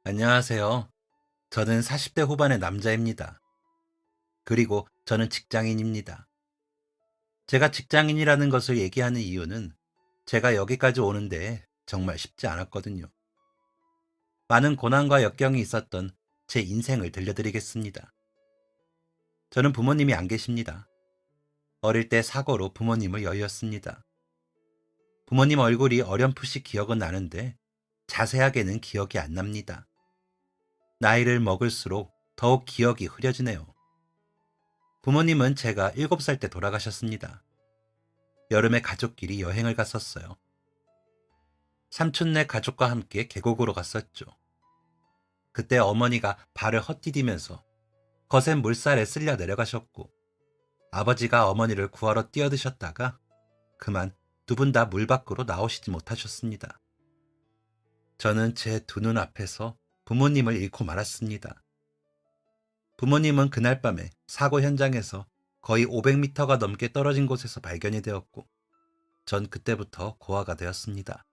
안녕하세요. 저는 40대 후반의 남자입니다. 그리고 저는 직장인입니다. 제가 직장인이라는 것을 얘기하는 이유는 제가 여기까지 오는데 정말 쉽지 않았거든요. 많은 고난과 역경이 있었던 제 인생을 들려드리겠습니다. 저는 부모님이 안 계십니다. 어릴 때 사고로 부모님을 여의었습니다. 부모님 얼굴이 어렴풋이 기억은 나는데 자세하게는 기억이 안 납니다. 나이를 먹을수록 더욱 기억이 흐려지네요. 부모님은 제가 7살 때 돌아가셨습니다. 여름에 가족끼리 여행을 갔었어요. 삼촌네 가족과 함께 계곡으로 갔었죠. 그때 어머니가 발을 헛디디면서 거센 물살에 쓸려 내려가셨고 아버지가 어머니를 구하러 뛰어드셨다가 그만 두 분 다 물 밖으로 나오시지 못하셨습니다. 저는 제 두 눈 앞에서 부모님을 잃고 말았습니다. 부모님은 그날 밤에 사고 현장에서 거의 500m가 넘게 떨어진 곳에서 발견이 되었고 전 그때부터 고아가 되었습니다.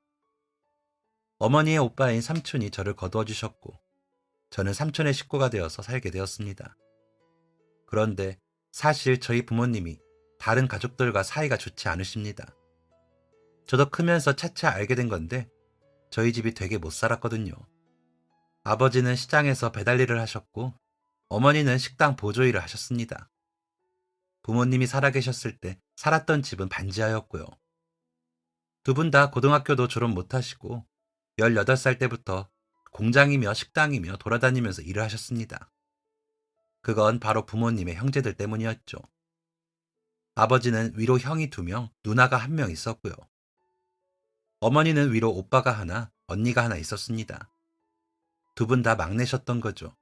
어머니의 오빠인 삼촌이 저를 거두어 주셨고 저는 삼촌의 식구가 되어서 살게 되었습니다. 그런데 사실 저희 부모님이 다른 가족들과 사이가 좋지 않으십니다. 저도 크면서 차차 알게 된 건데 저희 집이 되게 못 살았거든요. 아버지는 시장에서 배달 일을 하셨고 어머니는 식당 보조 일을 하셨습니다. 부모님이 살아계셨을 때 살았던 집은 반지하였고요. 두 분 다 고등학교도 졸업 못하시고 18살 때부터 공장이며 식당이며 돌아다니면서 일을 하셨습니다. 그건 바로 부모님의 형제들 때문이었죠. 아버지는 위로 형이 2명, 누나가 1명 있었고요. 어머니는 위로 오빠가 하나, 언니가 하나 있었습니다. 두 분 다 막내셨던 거죠.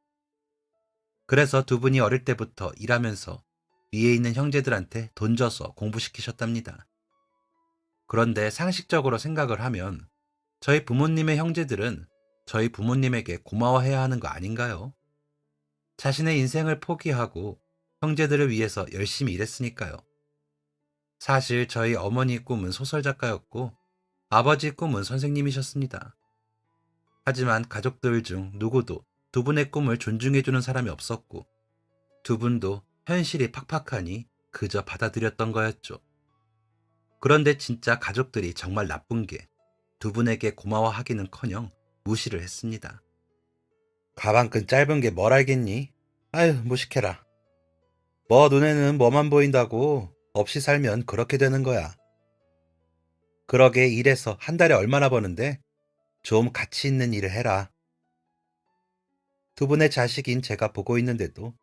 그래서 두 분이 어릴 때부터 일하면서 위에 있는 형제들한테 돈 줘서 공부시키셨답니다. 그런데 상식적으로 생각을 하면 저희 부모님의 형제들은 저희 부모님에게 고마워해야 하는 거 아닌가요? 자신의 인생을 포기하고 형제들을 위해서 열심히 일했으니까요. 사실 저희 어머니 꿈은 소설작가였고 아버지 꿈은 선생님이셨습니다. 하지만 가족들 중 누구도 두 분의 꿈을 존중해주는 사람이 없었고 두 분도 현실이 팍팍하니 그저 받아들였던 거였죠. 그런데 진짜 가족들이 정말 나쁜 게 두 분에게 고마워하기는커녕 무시를 했습니다. 가방끈 짧은 게 뭘 알겠니? 아유, 무식해라. 뭐 눈에는 뭐만 보인다고 없이 살면 그렇게 되는 거야. 그러게 일해서 한 달에 얼마나 버는데 좀 가치 있는 일을 해라. 두 분의 자식인 제가 보고 있는데도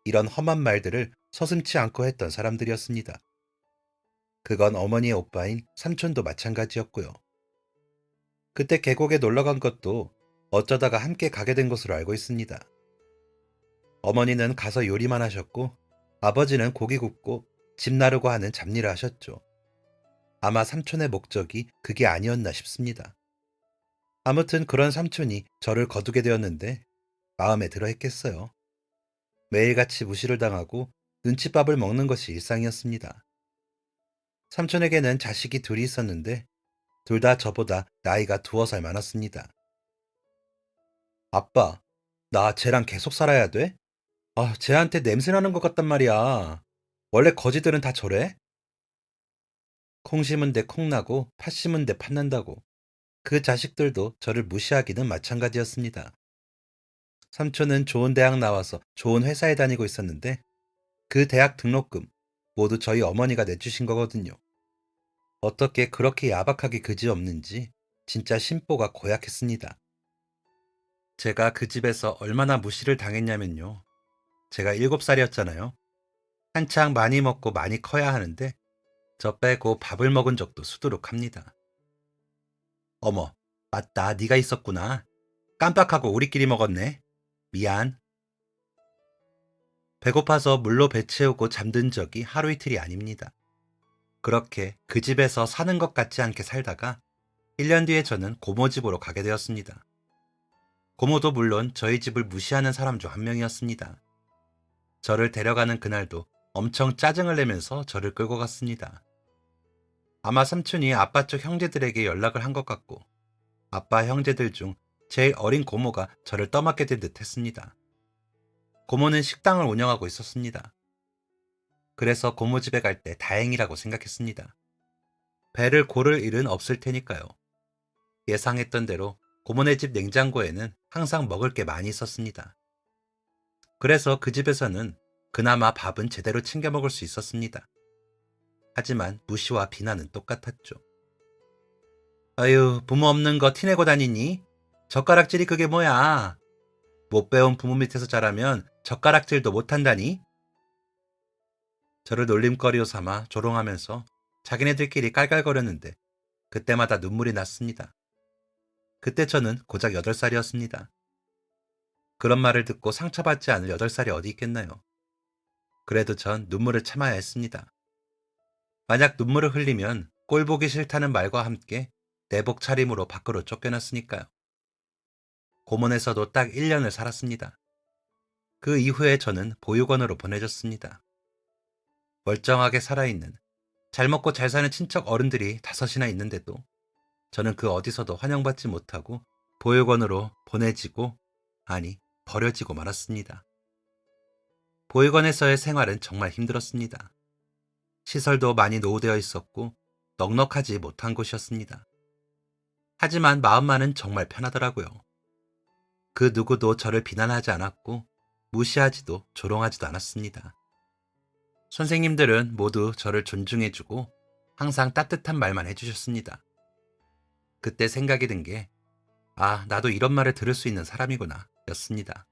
이런 험한 말들을 서슴지 않고 했던 사람들이었습니다. 그건 어머니의 오빠인 삼촌도 마찬가지였고요. 그때 계곡에 놀러 간 것도 어쩌다가 함께 가게 된 것으로 알고 있습니다. 어머니는 가서 요리만 하셨고 아버지는 고기 굽고 집 나르고 하는 잡일을 하셨죠. 아마 삼촌의 목적이 그게 아니었나 싶습니다. 아무튼 그런 삼촌이 저를 거두게 되었는데 마음에 들어 했겠어요. 매일같이 무시를 당하고 눈칫밥을 먹는 것이 일상이었습니다. 삼촌에게는 자식이 둘이 있었는데 둘 다 저보다 나이가 2살 많았습니다. 아빠, 나 쟤랑 계속 살아야 돼? 아, 쟤한테 냄새나는 것 같단 말이야. 원래 거지들은 다 저래? 콩 심은 데 콩 나고 팥 심은 데 팥 난다고. 그 자식들도 저를 무시하기는 마찬가지였습니다. 삼촌은 좋은 대학 나와서 좋은 회사에 다니고 있었는데 그 대학 등록금 모두 저희 어머니가 내주신 거거든요. 어떻게 그렇게 야박하게 그지없는지 진짜 심보가 고약했습니다. 제가 그 집에서 얼마나 무시를 당했냐면요. 제가 7살이었잖아요. 한창 많이 먹고 많이 커야 하는데 저 빼고 밥을 먹은 적도 수두룩합니다. 어머, 맞다. 네가 있었구나. 깜빡하고 우리끼리 먹었네. 미안. 배고파서 물로 배 채우고 잠든 적이 하루 이틀이 아닙니다. 그렇게 그 집에서 사는 것 같지 않게 살다가 1년 뒤에 저는 고모 집으로 가게 되었습니다. 고모도 물론 저희 집을 무시하는 사람 중 한 명이었습니다. 저를 데려가는 그날도 엄청 짜증을 내면서 저를 끌고 갔습니다. 아마 삼촌이 아빠 쪽 형제들에게 연락을 한 것 같고 아빠 형제들 중 제일 어린 고모가 저를 떠맡게 된 듯 했습니다. 고모는 식당을 운영하고 있었습니다. 그래서 고모 집에 갈 때 다행이라고 생각했습니다. 배를 고를 일은 없을 테니까요. 예상했던 대로 고모네 집 냉장고에는 항상 먹을 게 많이 있었습니다. 그래서 그 집에서는 그나마 밥은 제대로 챙겨 먹을 수 있었습니다. 하지만 무시와 비난은 똑같았죠. 아유, 부모 없는 거 티내고 다니니? 젓가락질이 그게 뭐야? 못 배운 부모 밑에서 자라면 젓가락질도 못한다니? 저를 놀림거리로 삼아 조롱하면서 자기네들끼리 깔깔거렸는데 그때마다 눈물이 났습니다. 그때 저는 고작 8살이었습니다. 그런 말을 듣고 상처받지 않을 8살이 어디 있겠나요? 그래도 전 눈물을 참아야 했습니다. 만약 눈물을 흘리면 꼴 보기 싫다는 말과 함께 내복 차림으로 밖으로 쫓겨났으니까요. 고문에서도 딱 1년을 살았습니다. 그 이후에 저는 보육원으로 보내졌습니다. 멀쩡하게 살아있는, 잘 먹고 잘 사는 친척 어른들이 5이나 있는데도 저는 그 어디서도 환영받지 못하고 보육원으로 보내지고, 아니, 버려지고 말았습니다. 보육원에서의 생활은 정말 힘들었습니다. 시설도 많이 노후되어 있었고 넉넉하지 못한 곳이었습니다. 하지만 마음만은 정말 편하더라고요. 그 누구도 저를 비난하지 않았고 무시하지도 조롱하지도 않았습니다. 선생님들은 모두 저를 존중해주고 항상 따뜻한 말만 해주셨습니다. 그때 생각이 든 게, 아, 나도 이런 말을 들을 수 있는 사람이구나 였습니다.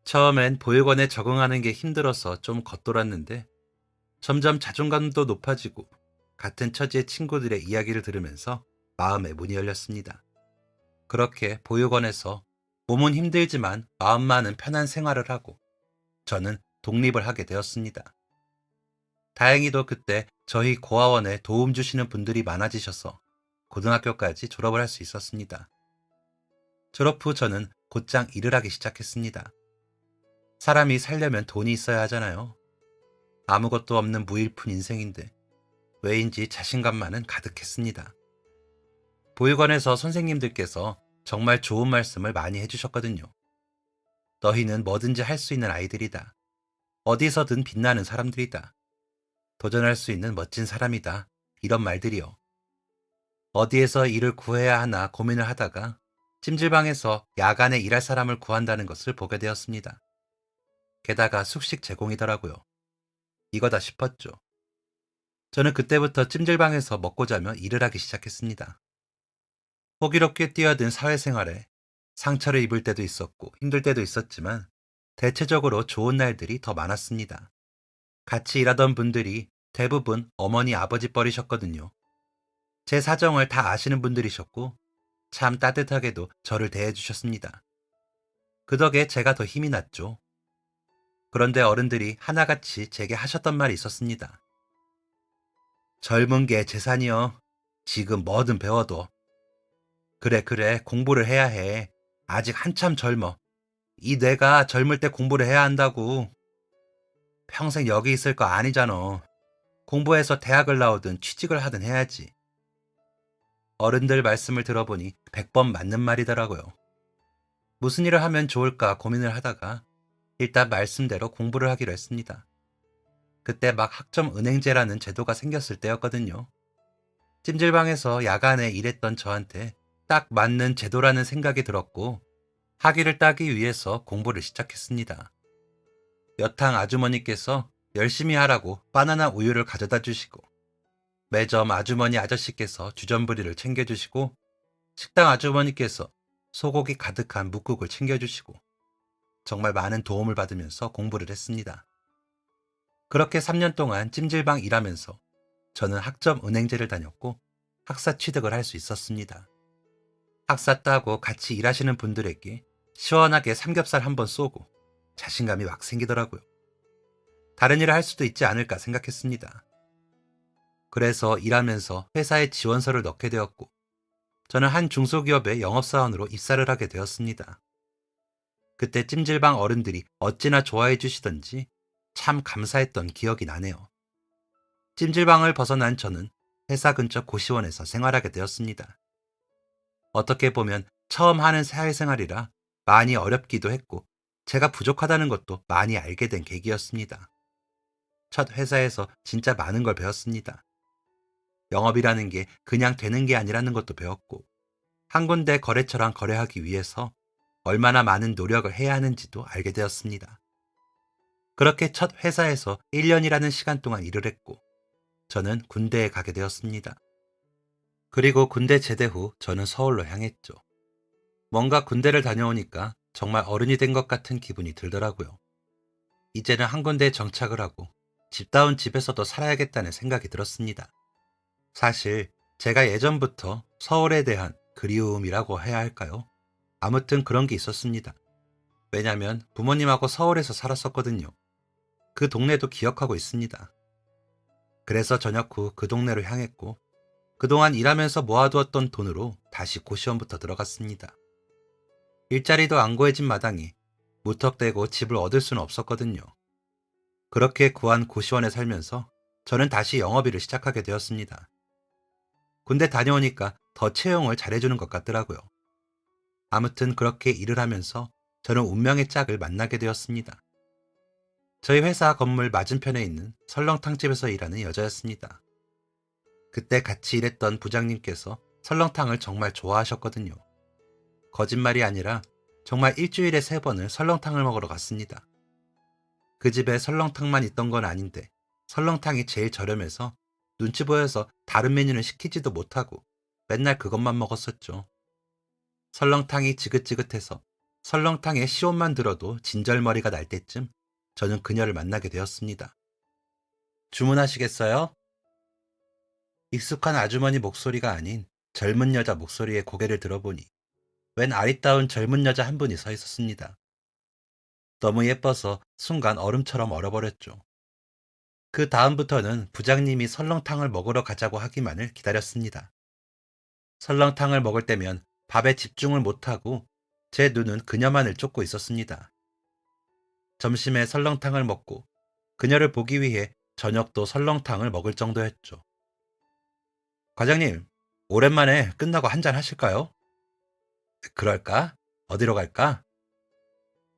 처음엔 보육원에 적응하는 게 힘들어서 좀 겉돌았는데 점점 자존감도 높아지고 같은 처지의 친구들의 이야기를 들으면서 마음의 문이 열렸습니다. 그렇게 보육원에서 몸은 힘들지만 마음만은 편한 생활을 하고 저는 독립을 하게 되었습니다. 다행히도 그때 저희 고아원에 도움 주시는 분들이 많아지셔서 고등학교까지 졸업을 할 수 있었습니다. 졸업 후 저는 곧장 일을 하기 시작했습니다. 사람이 살려면 돈이 있어야 하잖아요. 아무것도 없는 무일푼 인생인데 왜인지 자신감만은 가득했습니다. 보육원에서 선생님들께서 정말 좋은 말씀을 많이 해주셨거든요. 너희는 뭐든지 할 수 있는 아이들이다. 어디서든 빛나는 사람들이다. 도전할 수 있는 멋진 사람이다. 이런 말들이요. 어디에서 일을 구해야 하나 고민을 하다가 찜질방에서 야간에 일할 사람을 구한다는 것을 보게 되었습니다. 게다가 숙식 제공이더라고요. 이거다 싶었죠. 저는 그때부터 찜질방에서 먹고 자며 일을 하기 시작했습니다. 호기롭게 뛰어든 사회생활에 상처를 입을 때도 있었고 힘들 때도 있었지만 대체적으로 좋은 날들이 더 많았습니다. 같이 일하던 분들이 대부분 어머니 아버지 뻘이셨거든요. 제 사정을 다 아시는 분들이셨고 참 따뜻하게도 저를 대해주셨습니다. 그 덕에 제가 더 힘이 났죠. 그런데 어른들이 하나같이 제게 하셨던 말이 있었습니다. 젊은 게 재산이여. 지금 뭐든 배워도. 그래, 공부를 해야 해. 아직 한참 젊어. 이 뇌가 젊을 때 공부를 해야 한다고. 평생 여기 있을 거 아니잖아. 공부해서 대학을 나오든 취직을 하든 해야지. 어른들 말씀을 들어보니 100번 맞는 말이더라고요. 무슨 일을 하면 좋을까 고민을 하다가 일단 말씀대로 공부를 하기로 했습니다. 그때 막 학점 은행제라는 제도가 생겼을 때였거든요. 찜질방에서 야간에 일했던 저한테 딱 맞는 제도라는 생각이 들었고 학위를 따기 위해서 공부를 시작했습니다. 여탕 아주머니께서 열심히 하라고 바나나 우유를 가져다 주시고 매점 아주머니 아저씨께서 주전부리를 챙겨주시고 식당 아주머니께서 소고기 가득한 묵국을 챙겨주시고 정말 많은 도움을 받으면서 공부를 했습니다. 그렇게 3년 동안 찜질방 일하면서 저는 학점 은행제를 다녔고 학사 취득을 할 수 있었습니다. 학사 따고 같이 일하시는 분들에게 시원하게 삼겹살 한번 쏘고 자신감이 막 생기더라고요. 다른 일을 할 수도 있지 않을까 생각했습니다. 그래서 일하면서 회사에 지원서를 넣게 되었고 저는 한 중소기업의 영업사원으로 입사를 하게 되었습니다. 그때 찜질방 어른들이 어찌나 좋아해 주시던지 참 감사했던 기억이 나네요. 찜질방을 벗어난 저는 회사 근처 고시원에서 생활하게 되었습니다. 어떻게 보면 처음 하는 사회생활이라 많이 어렵기도 했고 제가 부족하다는 것도 많이 알게 된 계기였습니다. 첫 회사에서 진짜 많은 걸 배웠습니다. 영업이라는 게 그냥 되는 게 아니라는 것도 배웠고 한 군데 거래처랑 거래하기 위해서 얼마나 많은 노력을 해야 하는지도 알게 되었습니다. 그렇게 첫 회사에서 1년이라는 시간 동안 일을 했고 저는 군대에 가게 되었습니다. 그리고 군대 제대 후 저는 서울로 향했죠. 뭔가 군대를 다녀오니까 정말 어른이 된 것 같은 기분이 들더라고요. 이제는 한 군데에 정착을 하고 집다운 집에서도 살아야겠다는 생각이 들었습니다. 사실 제가 예전부터 서울에 대한 그리움이라고 해야 할까요? 아무튼 그런 게 있었습니다. 왜냐면 부모님하고 서울에서 살았었거든요. 그 동네도 기억하고 있습니다. 그래서 전역 후 그 동네로 향했고 그동안 일하면서 모아두었던 돈으로 다시 고시원부터 들어갔습니다. 일자리도 안 구해진 마당에 무턱대고 집을 얻을 수는 없었거든요. 그렇게 구한 고시원에 살면서 저는 다시 영업일을 시작하게 되었습니다. 군대 다녀오니까 더 채용을 잘해주는 것 같더라고요. 아무튼 그렇게 일을 하면서 저는 운명의 짝을 만나게 되었습니다. 저희 회사 건물 맞은편에 있는 설렁탕집에서 일하는 여자였습니다. 그때 같이 일했던 부장님께서 설렁탕을 정말 좋아하셨거든요. 거짓말이 아니라 정말 일주일에 3번을 설렁탕을 먹으러 갔습니다. 그 집에 설렁탕만 있던 건 아닌데 설렁탕이 제일 저렴해서 눈치 보여서 다른 메뉴는 시키지도 못하고 맨날 그것만 먹었었죠. 설렁탕이 지긋지긋해서 설렁탕의 시온만 들어도 진절머리가 날 때쯤 저는 그녀를 만나게 되었습니다. 주문하시겠어요? 익숙한 아주머니 목소리가 아닌 젊은 여자 목소리에 고개를 들어보니 웬 아리따운 젊은 여자 한 분이 서 있었습니다. 너무 예뻐서 순간 얼음처럼 얼어버렸죠. 그 다음부터는 부장님이 설렁탕을 먹으러 가자고 하기만을 기다렸습니다. 설렁탕을 먹을 때면 밥에 집중을 못하고 제 눈은 그녀만을 쫓고 있었습니다. 점심에 설렁탕을 먹고 그녀를 보기 위해 저녁도 설렁탕을 먹을 정도였죠. 과장님, 오랜만에 끝나고 한잔 하실까요? 그럴까? 어디로 갈까?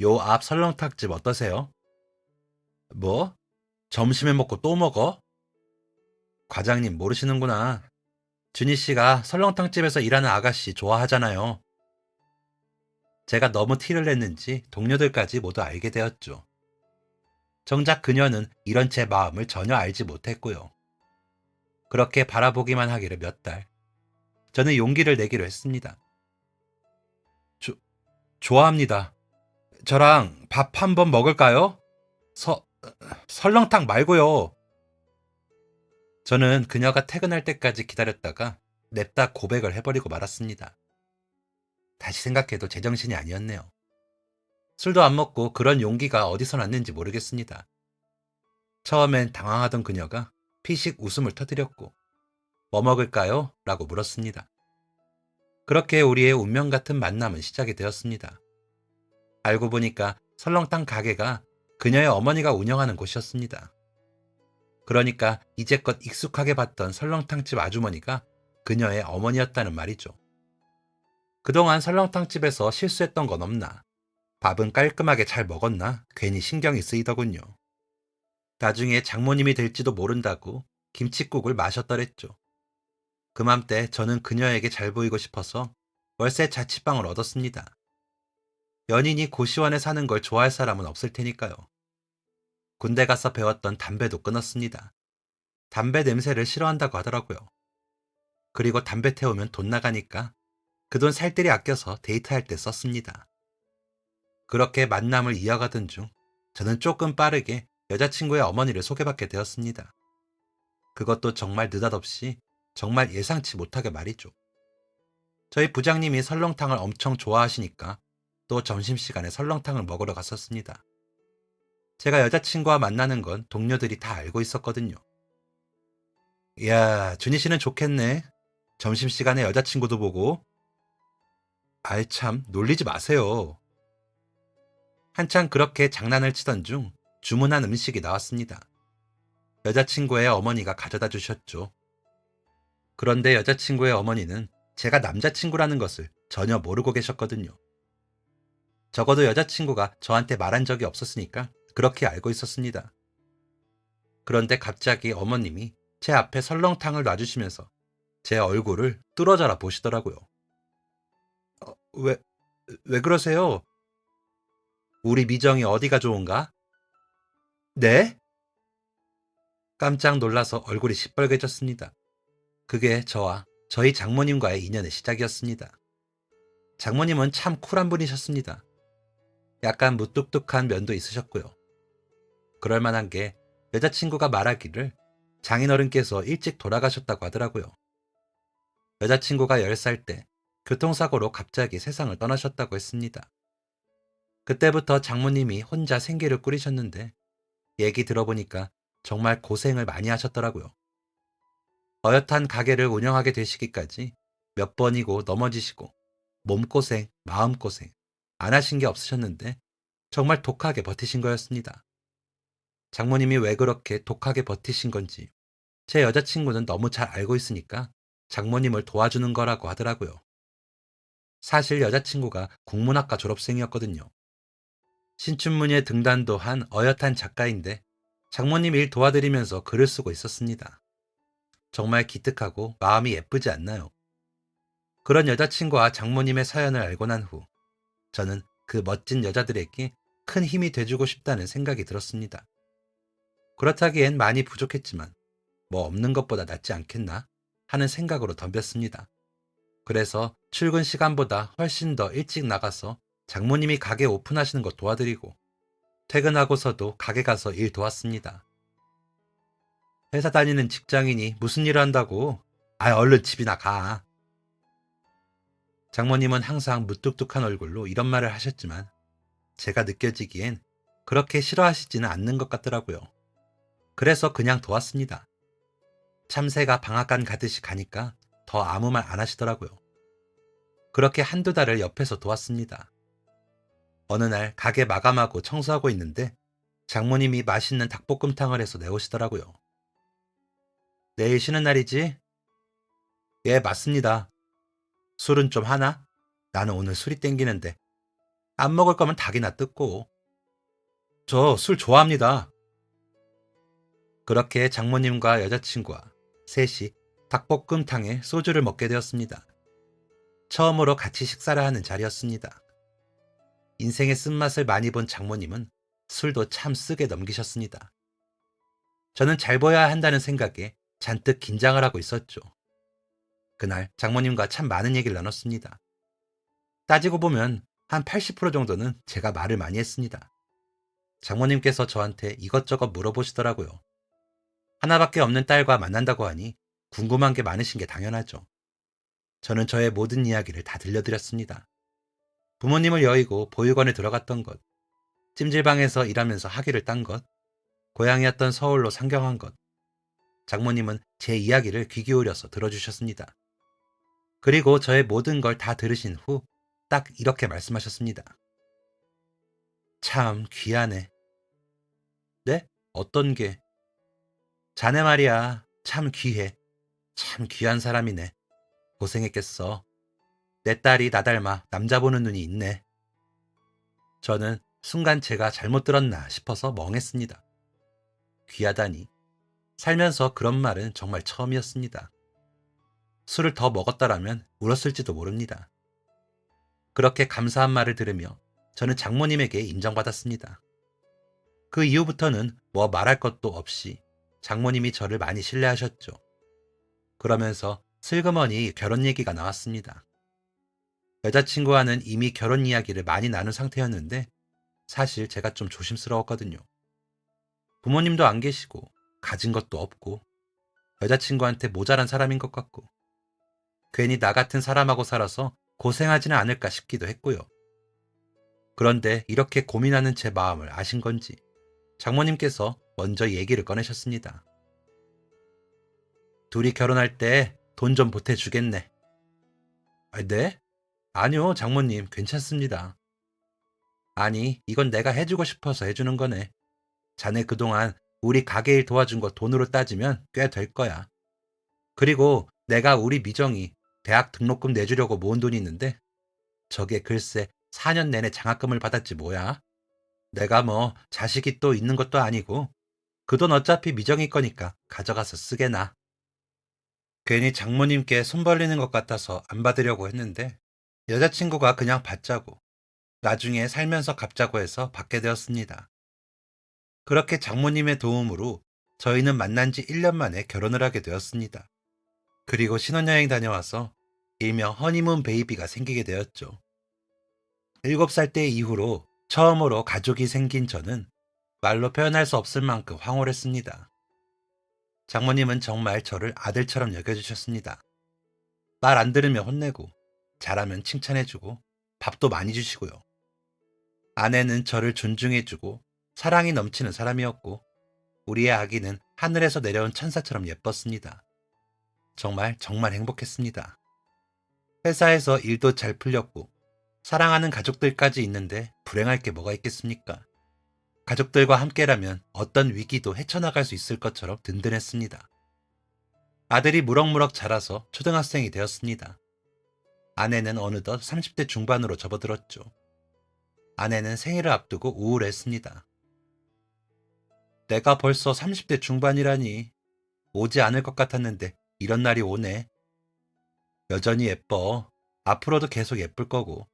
요 앞 설렁탕집 어떠세요? 뭐? 점심에 먹고 또 먹어? 과장님 모르시는구나. 준희 씨가 설렁탕집에서 일하는 아가씨 좋아하잖아요. 제가 너무 티를 냈는지 동료들까지 모두 알게 되었죠. 정작 그녀는 이런 제 마음을 전혀 알지 못했고요. 그렇게 바라보기만 하기를 몇 달. 저는 용기를 내기로 했습니다. 조, 좋아합니다. 저랑 밥 한 번 먹을까요? 서, 설렁탕 말고요. 저는 그녀가 퇴근할 때까지 기다렸다가 냅다 고백을 해버리고 말았습니다. 다시 생각해도 제정신이 아니었네요. 술도 안 먹고 그런 용기가 어디서 났는지 모르겠습니다. 처음엔 당황하던 그녀가 피식 웃음을 터뜨렸고 뭐 먹을까요? 라고 물었습니다. 그렇게 우리의 운명 같은 만남은 시작이 되었습니다. 알고 보니까 설렁탕 가게가 그녀의 어머니가 운영하는 곳이었습니다. 그러니까 이제껏 익숙하게 봤던 설렁탕집 아주머니가 그녀의 어머니였다는 말이죠. 그동안 설렁탕집에서 실수했던 건 없나? 밥은 깔끔하게 잘 먹었나? 괜히 신경이 쓰이더군요. 나중에 장모님이 될지도 모른다고 김칫국을 마셨더랬죠. 그맘때 저는 그녀에게 잘 보이고 싶어서 월세 자취방을 얻었습니다. 연인이 고시원에 사는 걸 좋아할 사람은 없을 테니까요. 군대 가서 배웠던 담배도 끊었습니다. 담배 냄새를 싫어한다고 하더라고요. 그리고 담배 태우면 돈 나가니까 그 돈 살뜰히 아껴서 데이트할 때 썼습니다. 그렇게 만남을 이어가던 중 저는 조금 빠르게 여자친구의 어머니를 소개받게 되었습니다. 그것도 정말 느닷없이 정말 예상치 못하게 말이죠. 저희 부장님이 설렁탕을 엄청 좋아하시니까 또 점심시간에 설렁탕을 먹으러 갔었습니다. 제가 여자친구와 만나는 건 동료들이 다 알고 있었거든요. 이야, 준희 씨는 좋겠네. 점심시간에 여자친구도 보고. 아이 참, 놀리지 마세요. 한창 그렇게 장난을 치던 중 주문한 음식이 나왔습니다. 여자친구의 어머니가 가져다 주셨죠. 그런데 여자친구의 어머니는 제가 남자친구라는 것을 전혀 모르고 계셨거든요. 적어도 여자친구가 저한테 말한 적이 없었으니까 그렇게 알고 있었습니다. 그런데 갑자기 어머님이 제 앞에 설렁탕을 놔주시면서 제 얼굴을 뚫어져라 보시더라고요. 어, 왜 그러세요? 우리 미정이 어디가 좋은가? 네? 깜짝 놀라서 얼굴이 시뻘개졌습니다. 그게 저와 저희 장모님과의 인연의 시작이었습니다. 장모님은 참 쿨한 분이셨습니다. 약간 무뚝뚝한 면도 있으셨고요. 그럴 만한 게 여자친구가 말하기를 장인어른께서 일찍 돌아가셨다고 하더라고요. 여자친구가 10살 때 교통사고로 갑자기 세상을 떠나셨다고 했습니다. 그때부터 장모님이 혼자 생계를 꾸리셨는데 얘기 들어보니까 정말 고생을 많이 하셨더라고요. 어엿한 가게를 운영하게 되시기까지 몇 번이고 넘어지시고 몸고생, 마음고생 안 하신 게 없으셨는데 정말 독하게 버티신 거였습니다. 장모님이 왜 그렇게 독하게 버티신 건지 제 여자친구는 너무 잘 알고 있으니까 장모님을 도와주는 거라고 하더라고요. 사실 여자친구가 국문학과 졸업생이었거든요. 신춘문예 등단도 한 어엿한 작가인데 장모님 일 도와드리면서 글을 쓰고 있었습니다. 정말 기특하고 마음이 예쁘지 않나요? 그런 여자친구와 장모님의 사연을 알고 난 후 저는 그 멋진 여자들에게 큰 힘이 돼주고 싶다는 생각이 들었습니다. 그렇다기엔 많이 부족했지만 뭐 없는 것보다 낫지 않겠나 하는 생각으로 덤볐습니다. 그래서 출근 시간보다 훨씬 더 일찍 나가서 장모님이 가게 오픈하시는 거 도와드리고 퇴근하고서도 가게 가서 일 도왔습니다. 회사 다니는 직장인이 무슨 일을 한다고? 아, 얼른 집이나 가. 장모님은 항상 무뚝뚝한 얼굴로 이런 말을 하셨지만 제가 느껴지기엔 그렇게 싫어하시지는 않는 것 같더라고요. 그래서 그냥 도왔습니다. 참새가 방앗간 가듯이 가니까 더 아무 말 안 하시더라고요. 그렇게 한두 달을 옆에서 도왔습니다. 어느 날 가게 마감하고 청소하고 있는데 장모님이 맛있는 닭볶음탕을 해서 내오시더라고요. 내일 쉬는 날이지? 예, 맞습니다. 술은 좀 하나? 나는 오늘 술이 땡기는데. 안 먹을 거면 닭이나 뜯고. 저 술 좋아합니다. 그렇게 장모님과 여자친구와 셋이 닭볶음탕에 소주를 먹게 되었습니다. 처음으로 같이 식사를 하는 자리였습니다. 인생의 쓴맛을 많이 본 장모님은 술도 참 쓰게 넘기셨습니다. 저는 잘 보여야 한다는 생각에 잔뜩 긴장을 하고 있었죠. 그날 장모님과 참 많은 얘기를 나눴습니다. 따지고 보면 한 80% 정도는 제가 말을 많이 했습니다. 장모님께서 저한테 이것저것 물어보시더라고요. 하나밖에 없는 딸과 만난다고 하니 궁금한 게 많으신 게 당연하죠. 저는 저의 모든 이야기를 다 들려드렸습니다. 부모님을 여의고 보육원에 들어갔던 것, 찜질방에서 일하면서 학위를 딴 것, 고향이었던 서울로 상경한 것. 장모님은 제 이야기를 귀 기울여서 들어주셨습니다. 그리고 저의 모든 걸 다 들으신 후 딱 이렇게 말씀하셨습니다. 참 귀하네. 네? 어떤 게? 자네 말이야. 참 귀해. 참 귀한 사람이네. 고생했겠어. 내 딸이 나 닮아 남자 보는 눈이 있네. 저는 순간 제가 잘못 들었나 싶어서 멍했습니다. 귀하다니. 살면서 그런 말은 정말 처음이었습니다. 술을 더 먹었다라면 울었을지도 모릅니다. 그렇게 감사한 말을 들으며 저는 장모님에게 인정받았습니다. 그 이후부터는 뭐 말할 것도 없이 장모님이 저를 많이 신뢰하셨죠. 그러면서 슬그머니 결혼 얘기가 나왔습니다. 여자친구와는 이미 결혼 이야기를 많이 나눈 상태였는데 사실 제가 좀 조심스러웠거든요. 부모님도 안 계시고 가진 것도 없고 여자친구한테 모자란 사람인 것 같고 괜히 나 같은 사람하고 살아서 고생하지는 않을까 싶기도 했고요. 그런데 이렇게 고민하는 제 마음을 아신 건지 장모님께서 먼저 얘기를 꺼내셨습니다. 둘이 결혼할 때 돈 좀 보태주겠네. 아, 네? 아니요, 장모님, 괜찮습니다. 아니, 이건 내가 해주고 싶어서 해주는 거네. 자네 그동안 우리 가게 일 도와준 거 돈으로 따지면 꽤 될 거야. 그리고 내가 우리 미정이 대학 등록금 내주려고 모은 돈이 있는데 저게 글쎄 4년 내내 장학금을 받았지 뭐야. 내가 뭐 자식이 또 있는 것도 아니고 그 돈 어차피 미정이 거니까 가져가서 쓰게나. 괜히 장모님께 손 벌리는 것 같아서 안 받으려고 했는데 여자친구가 그냥 받자고 나중에 살면서 갚자고 해서 받게 되었습니다. 그렇게 장모님의 도움으로 저희는 만난 지 1년 만에 결혼을 하게 되었습니다. 그리고 신혼여행 다녀와서 일명 허니문 베이비가 생기게 되었죠. 7살 때 이후로 처음으로 가족이 생긴 저는 말로 표현할 수 없을 만큼 황홀했습니다. 장모님은 정말 저를 아들처럼 여겨주셨습니다. 말 안 들으면 혼내고, 잘하면 칭찬해주고, 밥도 많이 주시고요. 아내는 저를 존중해주고, 사랑이 넘치는 사람이었고, 우리의 아기는 하늘에서 내려온 천사처럼 예뻤습니다. 정말 정말 행복했습니다. 회사에서 일도 잘 풀렸고, 사랑하는 가족들까지 있는데 불행할 게 뭐가 있겠습니까? 가족들과 함께라면 어떤 위기도 헤쳐나갈 수 있을 것처럼 든든했습니다. 아들이 무럭무럭 자라서 초등학생이 되었습니다. 아내는 어느덧 30대 중반으로 접어들었죠. 아내는 생일을 앞두고 우울했습니다. 내가 벌써 30대 중반이라니 오지 않을 것 같았는데 이런 날이 오네. 여전히 예뻐. 앞으로도 계속 예쁠 거고.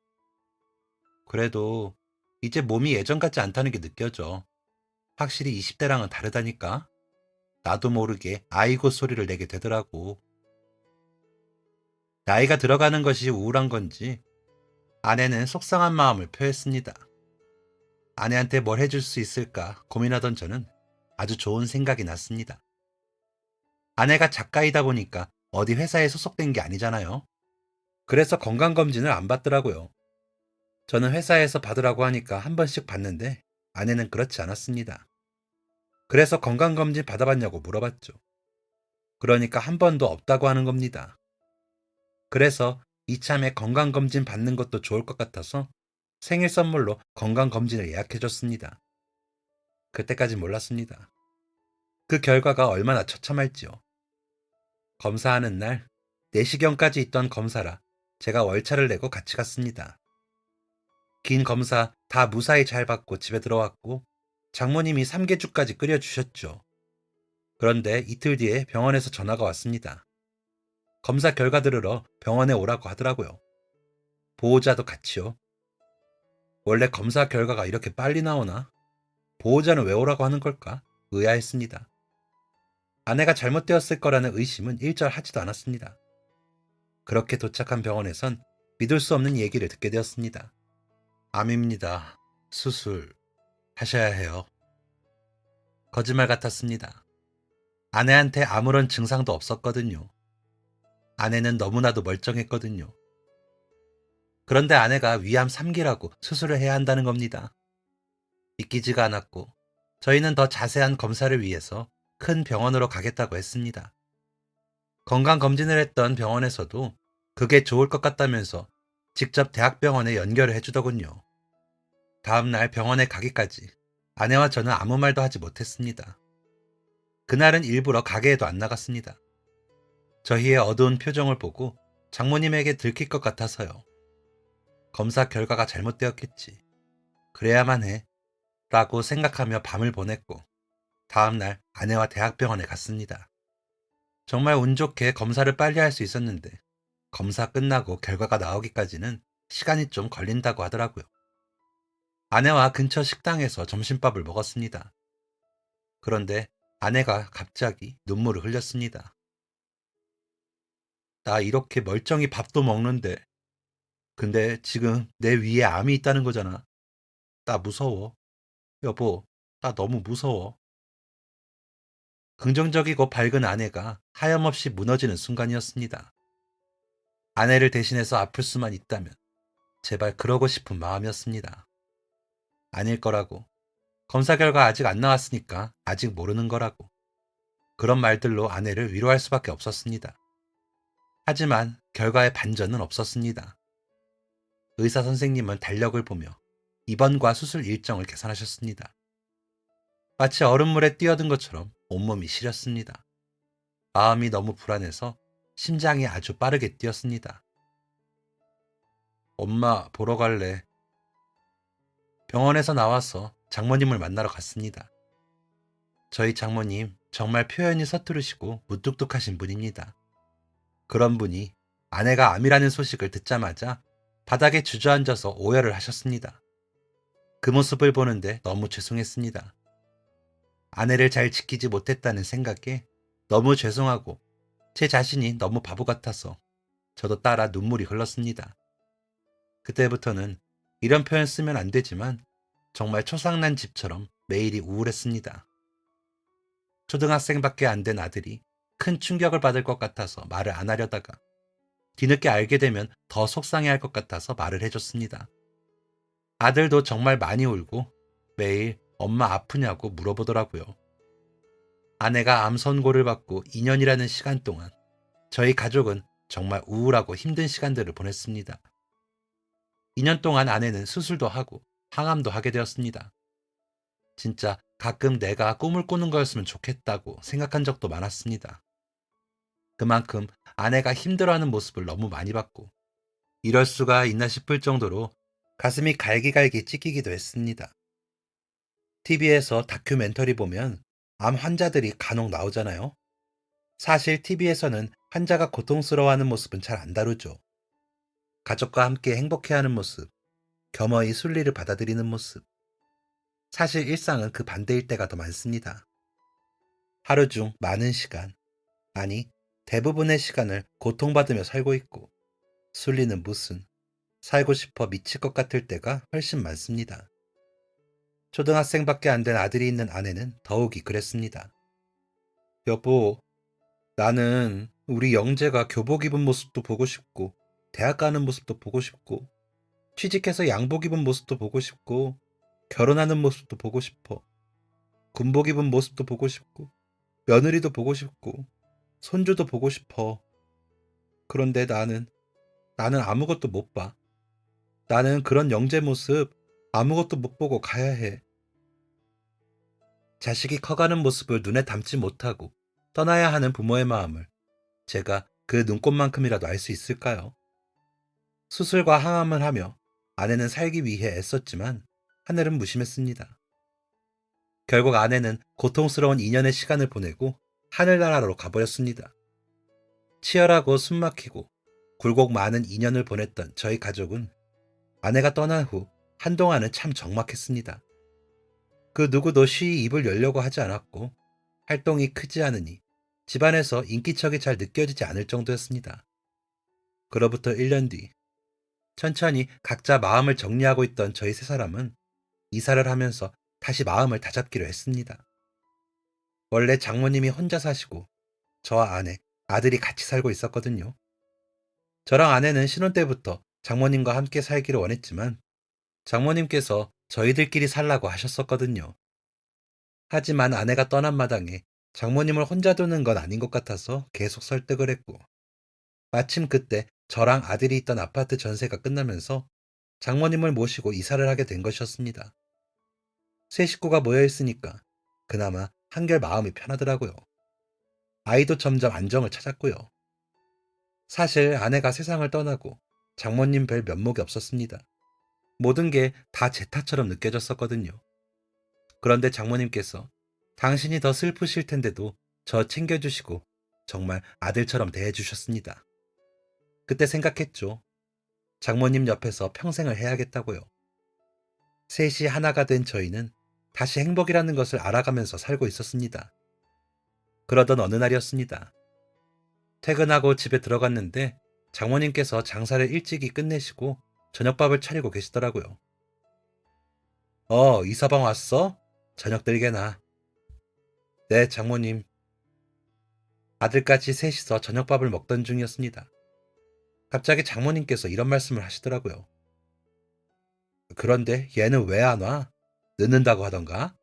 그래도 이제 몸이 예전 같지 않다는 게 느껴져. 확실히 20대랑은 다르다니까. 나도 모르게 아이고 소리를 내게 되더라고. 나이가 들어가는 것이 우울한 건지 아내는 속상한 마음을 표했습니다. 아내한테 뭘 해줄 수 있을까 고민하던 저는 아주 좋은 생각이 났습니다. 아내가 작가이다 보니까 어디 회사에 소속된 게 아니잖아요. 그래서 건강검진을 안 받더라고요. 저는 회사에서 받으라고 하니까 한 번씩 받는데 아내는 그렇지 않았습니다. 그래서 건강검진 받아봤냐고 물어봤죠. 그러니까 한 번도 없다고 하는 겁니다. 그래서 이참에 건강검진 받는 것도 좋을 것 같아서 생일 선물로 건강검진을 예약해줬습니다. 그때까지 몰랐습니다. 그 결과가 얼마나 처참할지요. 검사하는 날 4시경까지 있던 검사라 제가 월차를 내고 같이 갔습니다. 긴 검사 다 무사히 잘 받고 집에 들어왔고 장모님이 삼계죽까지 끓여주셨죠. 그런데 이틀 뒤에 병원에서 전화가 왔습니다. 검사 결과 들으러 병원에 오라고 하더라고요. 보호자도 같이요. 원래 검사 결과가 이렇게 빨리 나오나? 보호자는 왜 오라고 하는 걸까? 의아했습니다. 아내가 잘못되었을 거라는 의심은 일절 하지도 않았습니다. 그렇게 도착한 병원에선 믿을 수 없는 얘기를 듣게 되었습니다. 암입니다. 수술 하셔야 해요. 거짓말 같았습니다. 아내한테 아무런 증상도 없었거든요. 아내는 너무나도 멀쩡했거든요. 그런데 아내가 위암 3기라고 수술을 해야 한다는 겁니다. 믿기지가 않았고 저희는 더 자세한 검사를 위해서 큰 병원으로 가겠다고 했습니다. 건강검진을 했던 병원에서도 그게 좋을 것 같다면서 직접 대학병원에 연결을 해주더군요. 다음날 병원에 가기까지 아내와 저는 아무 말도 하지 못했습니다. 그날은 일부러 가게에도 안 나갔습니다. 저희의 어두운 표정을 보고 장모님에게 들킬 것 같아서요. 검사 결과가 잘못되었겠지. 그래야만 해. 라고 생각하며 밤을 보냈고 다음날 아내와 대학병원에 갔습니다. 정말 운 좋게 검사를 빨리 할 수 있었는데 검사 끝나고 결과가 나오기까지는 시간이 좀 걸린다고 하더라고요. 아내와 근처 식당에서 점심밥을 먹었습니다. 그런데 아내가 갑자기 눈물을 흘렸습니다. 나 이렇게 멀쩡히 밥도 먹는데 근데 지금 내 위에 암이 있다는 거잖아. 나 무서워. 여보, 나 너무 무서워. 긍정적이고 밝은 아내가 하염없이 무너지는 순간이었습니다. 아내를 대신해서 아플 수만 있다면 제발 그러고 싶은 마음이었습니다. 아닐 거라고. 검사 결과 아직 안 나왔으니까 아직 모르는 거라고. 그런 말들로 아내를 위로할 수밖에 없었습니다. 하지만 결과에 반전은 없었습니다. 의사 선생님은 달력을 보며 입원과 수술 일정을 계산하셨습니다. 마치 얼음물에 뛰어든 것처럼 온몸이 시렸습니다. 마음이 너무 불안해서 심장이 아주 빠르게 뛰었습니다. 엄마 보러 갈래. 병원에서 나와서 장모님을 만나러 갔습니다. 저희 장모님 정말 표현이 서투르시고 무뚝뚝하신 분입니다. 그런 분이 아내가 암이라는 소식을 듣자마자 바닥에 주저앉아서 오열을 하셨습니다. 그 모습을 보는데 너무 죄송했습니다. 아내를 잘 지키지 못했다는 생각에 너무 죄송하고 제 자신이 너무 바보 같아서 저도 따라 눈물이 흘렀습니다. 그때부터는 이런 표현 쓰면 안 되지만 정말 초상난 집처럼 매일이 우울했습니다. 초등학생밖에 안 된 아들이 큰 충격을 받을 것 같아서 말을 안 하려다가 뒤늦게 알게 되면 더 속상해할 것 같아서 말을 해줬습니다. 아들도 정말 많이 울고 매일 엄마 아프냐고 물어보더라고요. 아내가 암 선고를 받고 2년이라는 시간 동안 저희 가족은 정말 우울하고 힘든 시간들을 보냈습니다. 2년 동안 아내는 수술도 하고 항암도 하게 되었습니다. 진짜 가끔 내가 꿈을 꾸는 거였으면 좋겠다고 생각한 적도 많았습니다. 그만큼 아내가 힘들어하는 모습을 너무 많이 봤고 이럴 수가 있나 싶을 정도로 가슴이 갈기갈기 찢기기도 했습니다. TV에서 다큐멘터리 보면 암 환자들이 간혹 나오잖아요. 사실 TV에서는 환자가 고통스러워하는 모습은 잘 안 다루죠. 가족과 함께 행복해하는 모습, 겸허히 순리를 받아들이는 모습. 사실 일상은 그 반대일 때가 더 많습니다. 하루 중 많은 시간, 아니 대부분의 시간을 고통받으며 살고 있고 순리는 무슨, 살고 싶어 미칠 것 같을 때가 훨씬 많습니다. 초등학생밖에 안 된 아들이 있는 아내는 더욱이 그랬습니다. 여보, 나는 우리 영재가 교복 입은 모습도 보고 싶고 대학 가는 모습도 보고 싶고 취직해서 양복 입은 모습도 보고 싶고 결혼하는 모습도 보고 싶어. 군복 입은 모습도 보고 싶고 며느리도 보고 싶고 손주도 보고 싶어. 그런데 나는 아무것도 못 봐. 나는 그런 영재 모습 아무것도 못 보고 가야 해. 자식이 커가는 모습을 눈에 담지 못하고 떠나야 하는 부모의 마음을 제가 그 눈꽃만큼이라도 알 수 있을까요? 수술과 항암을 하며 아내는 살기 위해 애썼지만 하늘은 무심했습니다. 결국 아내는 고통스러운 2년의 시간을 보내고 하늘나라로 가버렸습니다. 치열하고 숨막히고 굴곡 많은 2년을 보냈던 저희 가족은 아내가 떠난 후 한동안은 참 적막했습니다. 그 누구도 쉬이 입을 열려고 하지 않았고 활동이 크지 않으니 집안에서 인기척이 잘 느껴지지 않을 정도였습니다. 그로부터 1년 뒤 천천히 각자 마음을 정리하고 있던 저희 세 사람은 이사를 하면서 다시 마음을 다잡기로 했습니다. 원래 장모님이 혼자 사시고 저와 아내, 아들이 같이 살고 있었거든요. 저랑 아내는 신혼 때부터 장모님과 함께 살기를 원했지만 장모님께서 저희들끼리 살라고 하셨었거든요. 하지만 아내가 떠난 마당에 장모님을 혼자 두는 건 아닌 것 같아서 계속 설득을 했고 마침 그때 저랑 아들이 있던 아파트 전세가 끝나면서 장모님을 모시고 이사를 하게 된 것이었습니다. 세 식구가 모여 있으니까 그나마 한결 마음이 편하더라고요. 아이도 점점 안정을 찾았고요. 사실 아내가 세상을 떠나고 장모님 뵐 면목이 없었습니다. 모든 게 다 제 탓처럼 느껴졌었거든요. 그런데 장모님께서 당신이 더 슬프실 텐데도 저 챙겨주시고 정말 아들처럼 대해주셨습니다. 그때 생각했죠. 장모님 옆에서 평생을 해야겠다고요. 셋이 하나가 된 저희는 다시 행복이라는 것을 알아가면서 살고 있었습니다. 그러던 어느 날이었습니다. 퇴근하고 집에 들어갔는데 장모님께서 장사를 일찍이 끝내시고 저녁밥을 차리고 계시더라고요. 이서방 왔어? 저녁 들게나. 네, 장모님. 아들까지 셋이서 저녁밥을 먹던 중이었습니다. 갑자기 장모님께서 이런 말씀을 하시더라고요. 그런데 얘는 왜 안 와? 늦는다고 하던가?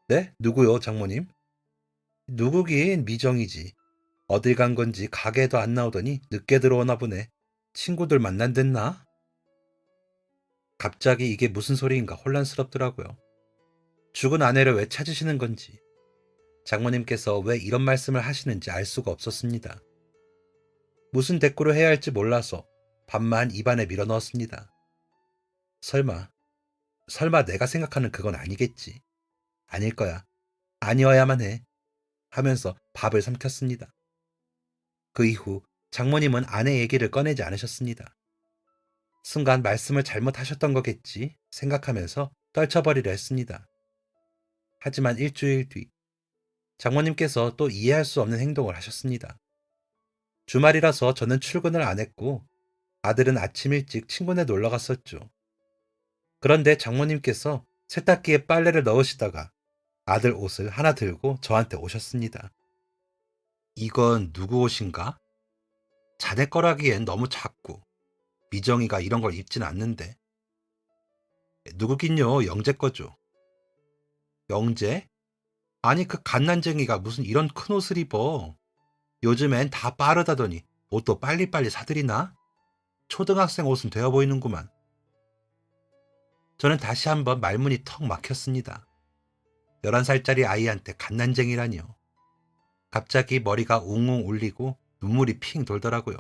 네? 누구요, 장모님? 누구긴 미정이지. 어딜 간 건지 가게에도 안 나오더니 늦게 들어오나 보네. 친구들 만난댔나? 갑자기 이게 무슨 소리인가 혼란스럽더라고요. 죽은 아내를 왜 찾으시는 건지, 장모님께서 왜 이런 말씀을 하시는지 알 수가 없었습니다. 무슨 대꾸를 해야 할지 몰라서 밥만 입안에 밀어 넣었습니다. 설마, 설마 내가 생각하는 그건 아니겠지. 아닐 거야. 아니어야만 해. 하면서 밥을 삼켰습니다. 그 이후 장모님은 아내 얘기를 꺼내지 않으셨습니다. 순간 말씀을 잘못하셨던 거겠지 생각하면서 떨쳐버리려 했습니다. 하지만 일주일 뒤 장모님께서 또 이해할 수 없는 행동을 하셨습니다. 주말이라서 저는 출근을 안 했고 아들은 아침 일찍 친구네 놀러 갔었죠. 그런데 장모님께서 세탁기에 빨래를 넣으시다가 아들 옷을 하나 들고 저한테 오셨습니다. 이건 누구 옷인가? 자네 거라기엔 너무 작고 미정이가 이런 걸 입진 않는데. 누구긴요, 영재 거죠. 영재? 아니 그 갓난쟁이가 무슨 이런 큰 옷을 입어. 요즘엔 다 빠르다더니 옷도 빨리빨리 사들이나? 초등학생 옷은 되어 보이는구만. 저는 다시 한번 말문이 턱 막혔습니다. 11살짜리 아이한테 갓난쟁이라니요. 갑자기 머리가 웅웅 울리고 눈물이 핑 돌더라고요.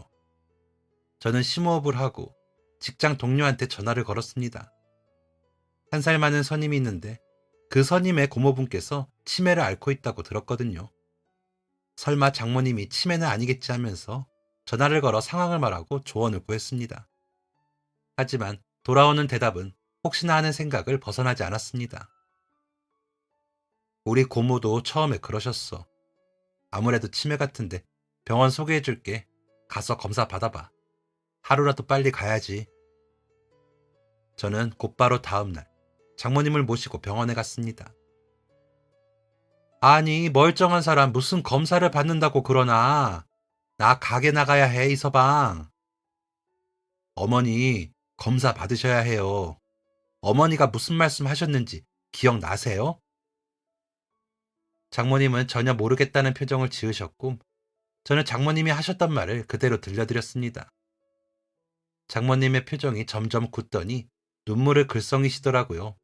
저는 심호흡을 하고 직장 동료한테 전화를 걸었습니다. 1살 많은 선임이 있는데 그 선임의 고모분께서 치매를 앓고 있다고 들었거든요. 설마 장모님이 치매는 아니겠지 하면서 전화를 걸어 상황을 말하고 조언을 구했습니다. 하지만 돌아오는 대답은 혹시나 하는 생각을 벗어나지 않았습니다. 우리 고모도 처음에 그러셨어. 아무래도 치매 같은데 병원 소개해줄게. 가서 검사 받아봐. 하루라도 빨리 가야지. 저는 곧바로 다음날 장모님을 모시고 병원에 갔습니다. 아니 멀쩡한 사람 무슨 검사를 받는다고 그러나. 나 가게 나가야 해 이서방. 어머니 검사 받으셔야 해요. 어머니가 무슨 말씀 하셨는지 기억나세요? 장모님은 전혀 모르겠다는 표정을 지으셨고 저는 장모님이 하셨던 말을 그대로 들려드렸습니다. 장모님의 표정이 점점 굳더니 눈물을 글썽이시더라고요.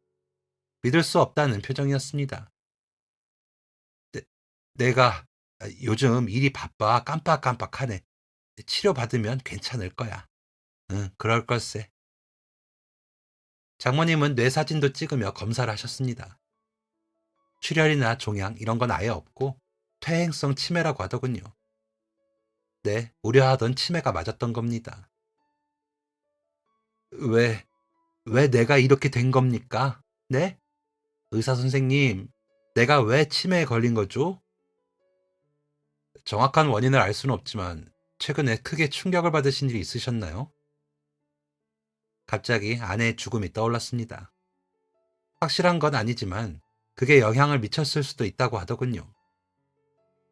믿을 수 없다는 표정이었습니다. 내가 요즘 일이 바빠 깜빡깜빡하네. 치료받으면 괜찮을 거야. 응, 그럴 걸세. 장모님은 뇌사진도 찍으며 검사를 하셨습니다. 출혈이나 종양 이런 건 아예 없고 퇴행성 치매라고 하더군요. 네, 우려하던 치매가 맞았던 겁니다. 왜, 왜 내가 이렇게 된 겁니까? 네? 의사 선생님, 내가 왜 치매에 걸린 거죠? 정확한 원인을 알 수는 없지만 최근에 크게 충격을 받으신 일이 있으셨나요? 갑자기 아내의 죽음이 떠올랐습니다. 확실한 건 아니지만 그게 영향을 미쳤을 수도 있다고 하더군요.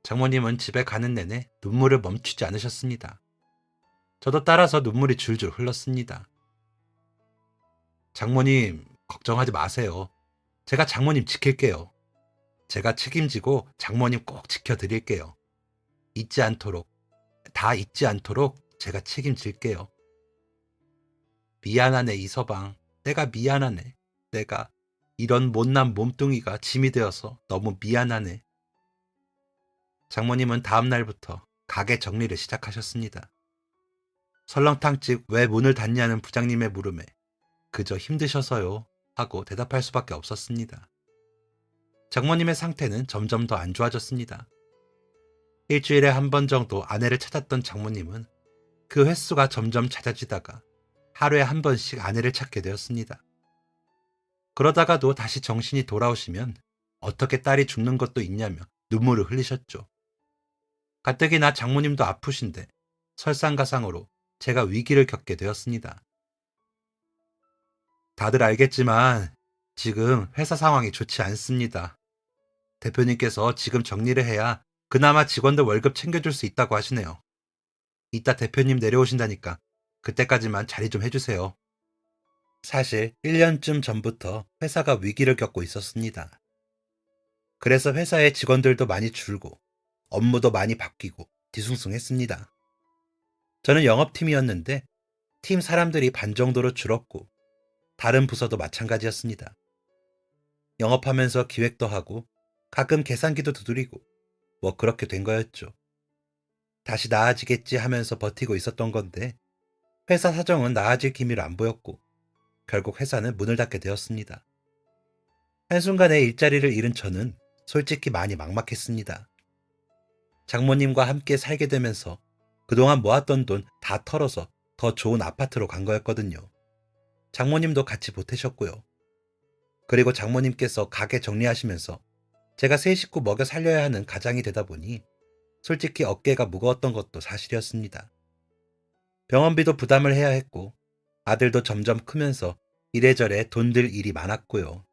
장모님은 집에 가는 내내 눈물을 멈추지 않으셨습니다. 저도 따라서 눈물이 줄줄 흘렀습니다. 장모님, 걱정하지 마세요. 제가 장모님 지킬게요. 제가 책임지고 장모님 꼭 지켜드릴게요. 잊지 않도록, 다 잊지 않도록 제가 책임질게요. 미안하네, 이서방. 내가 미안하네. 내가 이런 못난 몸뚱이가 짐이 되어서 너무 미안하네. 장모님은 다음 날부터 가게 정리를 시작하셨습니다. 설렁탕집 왜 문을 닫냐는 부장님의 물음에 그저 힘드셔서요 하고 대답할 수밖에 없었습니다. 장모님의 상태는 점점 더 안 좋아졌습니다. 일주일에 한 번 정도 아내를 찾았던 장모님은 그 횟수가 점점 잦아지다가 하루에 한 번씩 아내를 찾게 되었습니다. 그러다가도 다시 정신이 돌아오시면 어떻게 딸이 죽는 것도 있냐며 눈물을 흘리셨죠. 가뜩이나 장모님도 아프신데 설상가상으로 제가 위기를 겪게 되었습니다. 다들 알겠지만 지금 회사 상황이 좋지 않습니다. 대표님께서 지금 정리를 해야 그나마 직원들 월급 챙겨줄 수 있다고 하시네요. 이따 대표님 내려오신다니까 그때까지만 자리 좀 해주세요. 사실 1년쯤 전부터 회사가 위기를 겪고 있었습니다. 그래서 회사의 직원들도 많이 줄고 업무도 많이 바뀌고 뒤숭숭했습니다. 저는 영업팀이었는데 팀 사람들이 반 정도로 줄었고 다른 부서도 마찬가지였습니다. 영업하면서 기획도 하고 가끔 계산기도 두드리고 뭐 그렇게 된 거였죠. 다시 나아지겠지 하면서 버티고 있었던 건데 회사 사정은 나아질 기미를 안 보였고 결국 회사는 문을 닫게 되었습니다. 한순간에 일자리를 잃은 저는 솔직히 많이 막막했습니다. 장모님과 함께 살게 되면서 그동안 모았던 돈 다 털어서 더 좋은 아파트로 간 거였거든요. 장모님도 같이 보태셨고요. 그리고 장모님께서 가게 정리하시면서 제가 세 식구 먹여 살려야 하는 가장이 되다 보니 솔직히 어깨가 무거웠던 것도 사실이었습니다. 병원비도 부담을 해야 했고 아들도 점점 크면서 이래저래 돈 들 일이 많았고요.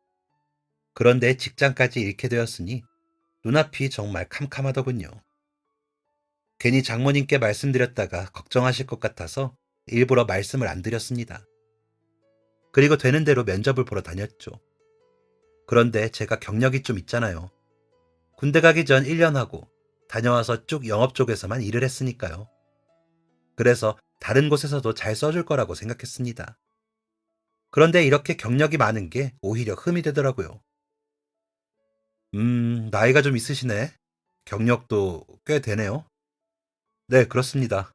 그런데 직장까지 잃게 되었으니 눈앞이 정말 캄캄하더군요. 괜히 장모님께 말씀드렸다가 걱정하실 것 같아서 일부러 말씀을 안 드렸습니다. 그리고 되는 대로 면접을 보러 다녔죠. 그런데 제가 경력이 좀 있잖아요. 군대 가기 전 1년 하고 다녀와서 쭉 영업 쪽에서만 일을 했으니까요. 그래서 다른 곳에서도 잘 써줄 거라고 생각했습니다. 그런데 이렇게 경력이 많은 게 오히려 흠이 되더라고요. 나이가 좀 있으시네. 경력도 꽤 되네요. 네, 그렇습니다.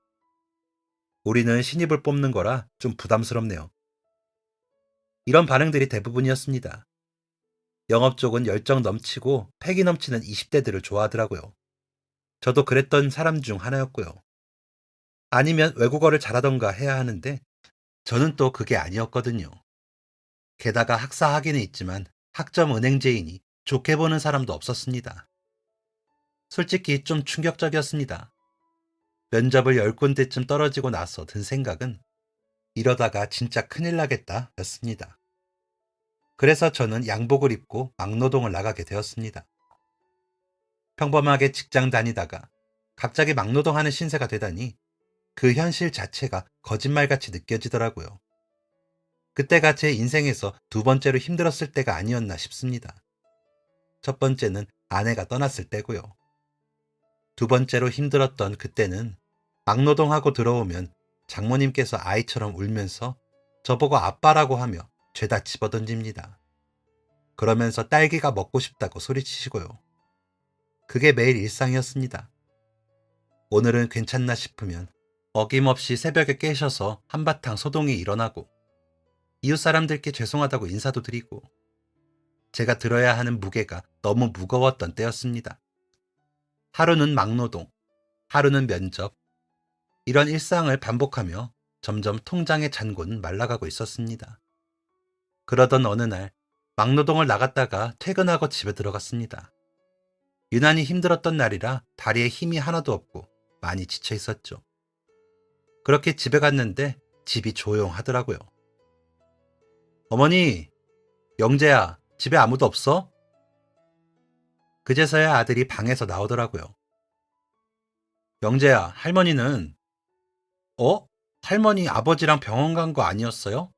우리는 신입을 뽑는 거라 좀 부담스럽네요. 이런 반응들이 대부분이었습니다. 영업 쪽은 열정 넘치고 패기 넘치는 20대들을 좋아하더라고요. 저도 그랬던 사람 중 하나였고요. 아니면 외국어를 잘하던가 해야 하는데 저는 또 그게 아니었거든요. 게다가 학사 학위는 있지만 학점 은행제이니 좋게 보는 사람도 없었습니다. 솔직히 좀 충격적이었습니다. 면접을 10군데쯤 떨어지고 나서 든 생각은 이러다가 진짜 큰일 나겠다 였습니다. 그래서 저는 양복을 입고 막노동을 나가게 되었습니다. 평범하게 직장 다니다가 갑자기 막노동하는 신세가 되다니 그 현실 자체가 거짓말같이 느껴지더라고요. 그때가 제 인생에서 두 번째로 힘들었을 때가 아니었나 싶습니다. 첫 번째는 아내가 떠났을 때고요. 두 번째로 힘들었던 그때는 막노동하고 들어오면 장모님께서 아이처럼 울면서 저보고 아빠라고 하며 죄다 집어던집니다. 그러면서 딸기가 먹고 싶다고 소리치시고요. 그게 매일 일상이었습니다. 오늘은 괜찮나 싶으면 어김없이 새벽에 깨셔서 한바탕 소동이 일어나고 이웃 사람들께 죄송하다고 인사도 드리고 제가 들어야 하는 무게가 너무 무거웠던 때였습니다. 하루는 막노동, 하루는 면접, 이런 일상을 반복하며 점점 통장의 잔고는 말라가고 있었습니다. 그러던 어느 날 막노동을 나갔다가 퇴근하고 집에 들어갔습니다. 유난히 힘들었던 날이라 다리에 힘이 하나도 없고 많이 지쳐 있었죠. 그렇게 집에 갔는데 집이 조용하더라고요. 어머니, 영재야, 집에 아무도 없어? 그제서야 아들이 방에서 나오더라고요. 영재야, 할머니는? 할머니 아버지랑 병원 간 거 아니었어요?